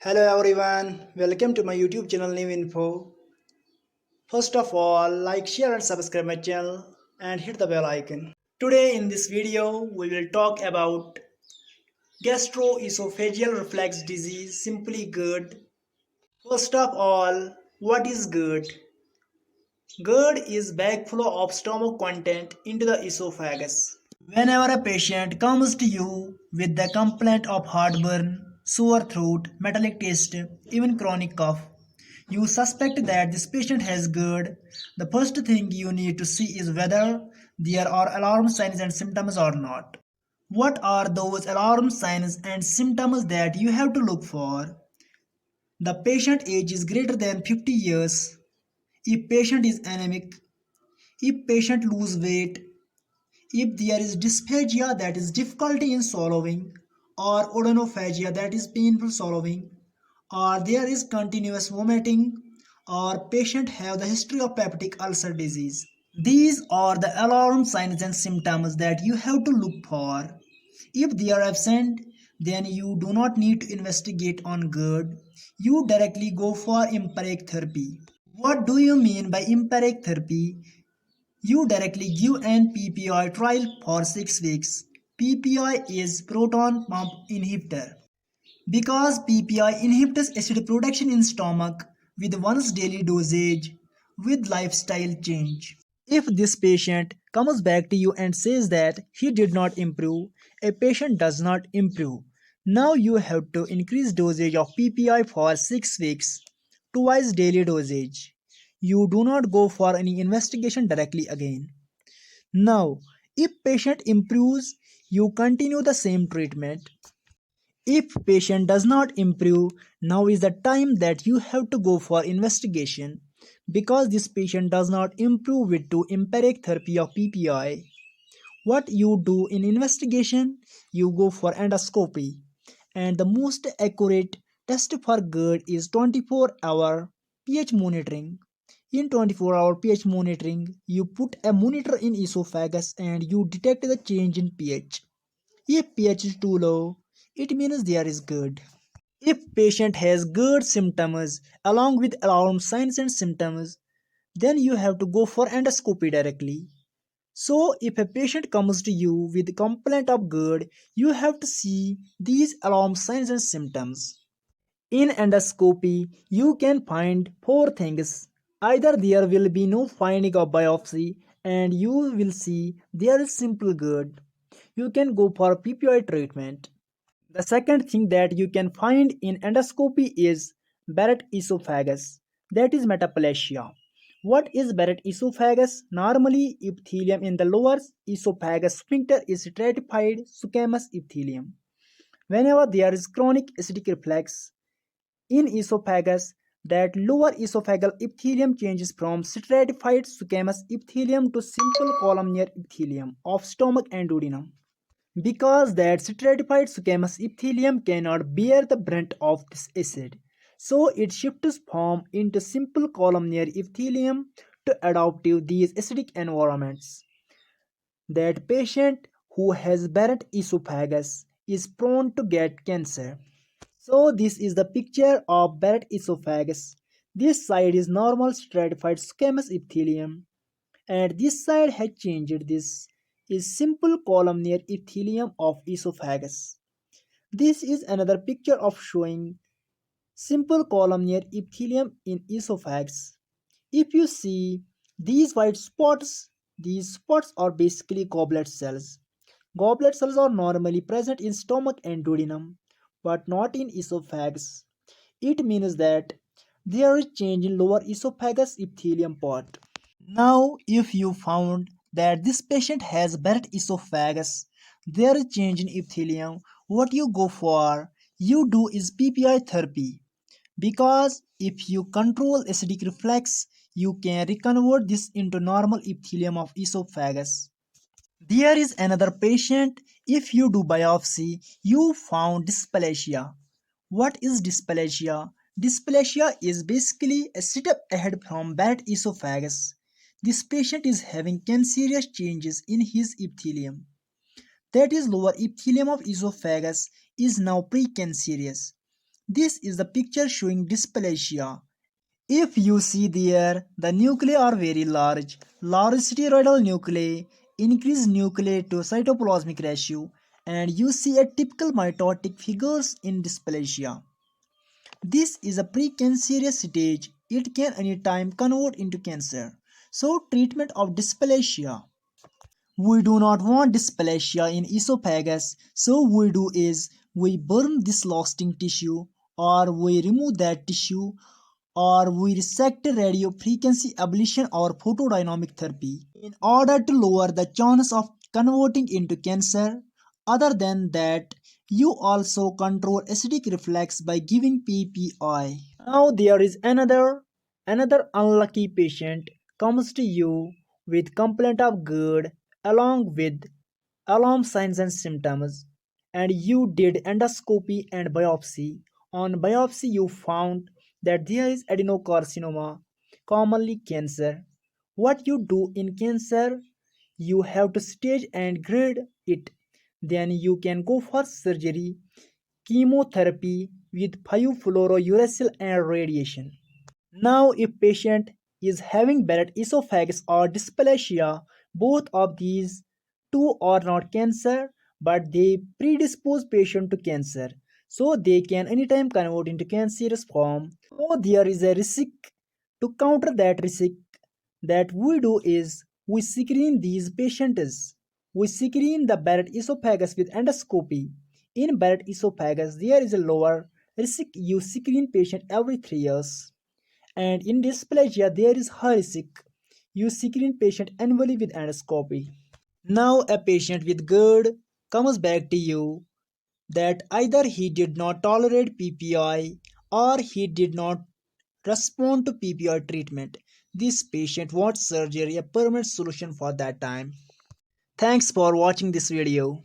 Hello everyone, welcome to my YouTube channel New Info. First of all, like, share and subscribe my channel and hit the bell icon. Today in this video, we will talk about gastroesophageal reflux disease, simply GERD. First of all, what is GERD? GERD is backflow of stomach content into the esophagus. Whenever a patient comes to you with the complaint of heartburn, sore throat, metallic taste, even chronic cough, you suspect that this patient has GERD. The first thing you need to see is whether there are alarm signs and symptoms or not. What are those alarm signs and symptoms that you have to look for? The patient age is greater than 50 years. If patient is anemic, if patient lose weight, if there is dysphagia, that is difficulty in swallowing, or odonophagia, that is painful swallowing, or there is continuous vomiting, or patient have the history of peptic ulcer disease. These are the alarm signs and symptoms that you have to look for. If they are absent, then you do not need to investigate on GERD. You directly go for empiric therapy. What do you mean by empiric therapy? You directly give an PPI trial for 6 weeks. PPI is proton pump inhibitor. Because PPI inhibits acid production in stomach with once daily dosage with lifestyle change. If this patient comes back to you and says that he did not improve, a patient does not improve. Now you have to increase dosage of PPI for 6 weeks, twice daily dosage. You do not go for any investigation directly again. Now, if patient improves, you continue the same treatment. If patient does not improve, now is the time that you have to go for investigation because this patient does not improve with to empiric therapy of PPI. What you do in investigation, you go for endoscopy, and the most accurate test for GERD is 24-hour pH monitoring. In 24-hour pH monitoring, you put a monitor in esophagus and you detect the change in pH. If pH is too low, it means there is GERD. If patient has GERD symptoms along with alarm signs and symptoms, then you have to go for endoscopy directly. So if a patient comes to you with complaint of GERD, you have to see these alarm signs and symptoms. In endoscopy, you can find four things. Either there will be no finding of biopsy and you will see there is simple GERD. You can go for PPI treatment. The second thing that you can find in endoscopy is Barrett esophagus, that is metaplasia. What is Barrett esophagus? Normally, epithelium in the lower esophagus sphincter is stratified squamous epithelium. Whenever there is chronic acidic reflux in esophagus, that lower esophageal epithelium changes from stratified squamous epithelium to simple columnar epithelium of stomach and duodenum. Because that stratified squamous epithelium cannot bear the brunt of this acid, so it shifts form into simple columnar epithelium to adapt to these acidic environments. That patient who has Barrett esophagus is prone to get cancer. So this is the picture of Barrett esophagus. This side is normal stratified squamous epithelium and this side has changed. This is simple columnar epithelium of esophagus. This is another picture of showing simple columnar epithelium in esophagus. If you see these white spots, these spots are basically goblet cells. Goblet cells are normally present in stomach and duodenum, but not in esophagus. It means that there is change in lower esophagus epithelium part. Now, if you found that this patient has Barrett esophagus, there is change in epithelium, what you go for, you do is PPI therapy. Because if you control acidic reflux, you can reconvert this into normal epithelium of esophagus. There is another patient, if you do biopsy, you found dysplasia. What is dysplasia? Dysplasia is basically a step ahead from Barrett esophagus. This patient is having cancerous changes in his epithelium. That is lower epithelium of esophagus is now precancerous. This is the picture showing dysplasia. If you see there, the nuclei are very large. Large steroidal nuclei increase nuclei to cytoplasmic ratio, and you see a typical mitotic figures in dysplasia. This is a precancerous stage. It can anytime convert into cancer. So treatment of dysplasia. We do not want dysplasia in esophagus, so we do is we burn this lasting tissue, or we remove that tissue, or we resect radiofrequency ablation or photodynamic therapy in order to lower the chance of converting into cancer. Other than that, you also control acidic reflux by giving PPI. Now there is another unlucky patient comes to you with complaint of GERD along with alarm signs and symptoms, and you did endoscopy and biopsy. On biopsy you found that there is adenocarcinoma, commonly cancer. What you do in cancer? You have to stage and grade it. Then you can go for surgery, chemotherapy with 5-fluorouracil and radiation. Now, if patient is having Barrett esophagus or dysplasia, both of these two are not cancer, but they predispose patient to cancer. So they can anytime convert into cancerous form. So there is a risk. To counter that risk, that we do is we screen these patients. We screen the Barrett esophagus with endoscopy. In Barrett esophagus, there is a lower risk. You screen patient every 3 years. And in dysplasia, there is high risk. You screen patient annually with endoscopy. Now a patient with GERD comes back to you that either he did not tolerate PPI or he did not respond to PPI treatment. This patient wants surgery, a permanent solution for that time. Thanks for watching this video.